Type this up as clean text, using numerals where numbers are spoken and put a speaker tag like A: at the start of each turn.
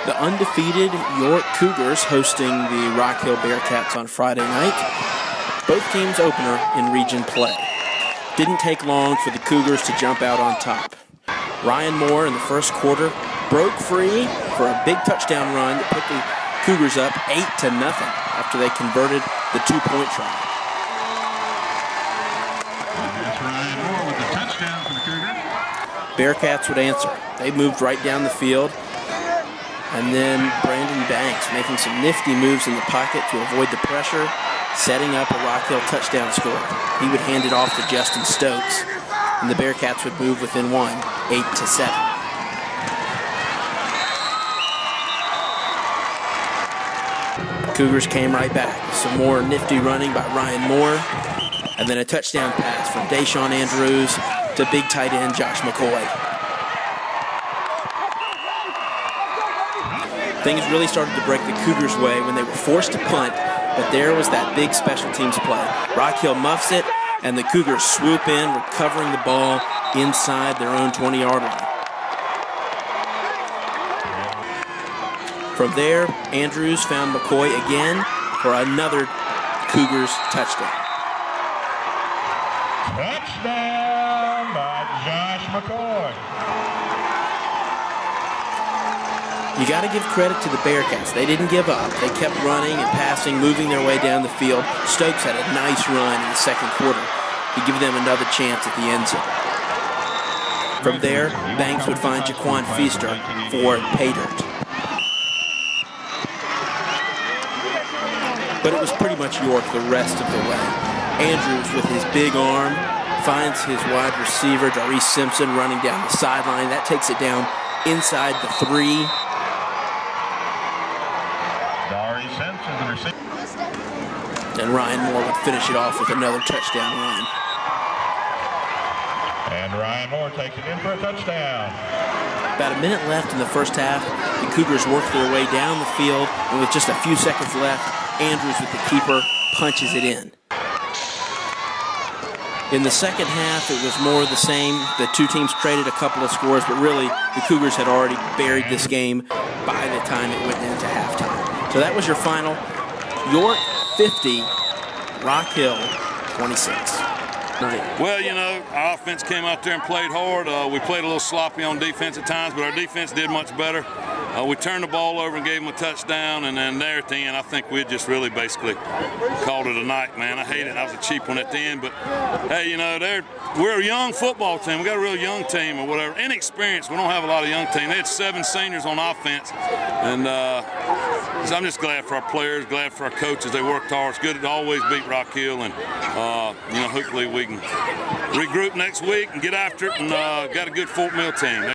A: The undefeated York Cougars hosting the Rock Hill Bearcats on Friday night. Both teams opener in region play. Didn't take long for the Cougars to jump out on top. Ryan Moore in the first quarter broke free for a big touchdown run that put the Cougars up 8-0 after they converted the two-point try.
B: That's Ryan Moore with the touchdown for the Cougars.
A: Bearcats would answer. They moved right down the field. And then Brandon Banks making some nifty moves in the pocket to avoid the pressure, setting up a Rock Hill touchdown score. He would hand it off to Justin Stokes, and the Bearcats would move within one, 8-7. Cougars came right back. Some more nifty running by Ryan Moore, and then a touchdown pass from Deshaun Andrews to big tight end Josh McCoy. Things really started to break the Cougars' way when they were forced to punt, but there was that big special teams play. Rock Hill muffs it, and the Cougars swoop in, recovering the ball inside their own 20-yard line. From there, Andrews found McCoy again for another Cougars touchdown.
B: Touchdown by Josh McCoy.
A: You got to give credit to the Bearcats. They didn't give up. They kept running and passing, moving their way down the field. Stokes had a nice run in the second quarter to give them another chance at the end zone. From there, Banks would find Jaquan Feaster for pay dirt. But it was pretty much York the rest of the way. Andrews, with his big arm, finds his wide receiver, Darius Simpson, running down the sideline. That takes it down inside the 3.
B: Darius Simpson, the receiver.
A: And Ryan Moore would finish it off with another touchdown run.
B: And Ryan Moore takes it in for a touchdown.
A: About a minute left in the first half. The Cougars worked their way down the field, and with just a few seconds left, Andrews with the keeper punches it in. In the second half, it was more the same. The two teams traded a couple of scores, but really, the Cougars had already buried this game by the time it went into halftime. So that was your final. York 50, Rock Hill 26.
C: Well, you know, our offense came out there and played hard. We played a little sloppy on defense at times, but our defense did much better. We turned the ball over and gave them a touchdown, and then there at the end, I think we just really basically called it a night, man. I hate it. That was a cheap one at the end, but hey, you know, we're a young football team. We got a real young team or whatever. Inexperienced. We don't have a lot of young team. They had 7 seniors on offense, and so I'm just glad for our players, glad for our coaches. They worked hard. It's good to always beat Rock Hill, and you know, hopefully we can regroup next week and get after it, and got a good Fort Mill team.